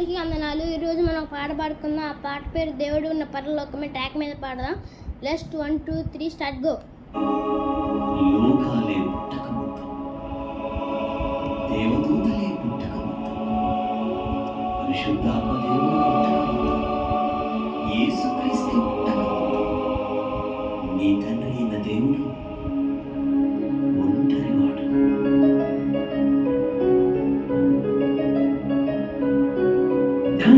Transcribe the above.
అందరికీ వందనాలు. ఈరోజు మనం ఒక పాట పాడుకుందాం. ఆ పాట పేరు దేవుడు ఉన్న పరలోకమే. ట్రాక్ మీద పాడదాం. లెస్ట్ 1 2 3 స్టార్ట్ గో. లోకాలే పుట్టకముందు, దేవదూతలే పుట్టకముందు, పరిశుద్ధాత్మ దేవుడు పుట్టకముందు, యేసుక్రీస్తే పుట్టకముందు, నీ తండ్రి అయిన దేవుడు ఒంటరివాడు. నా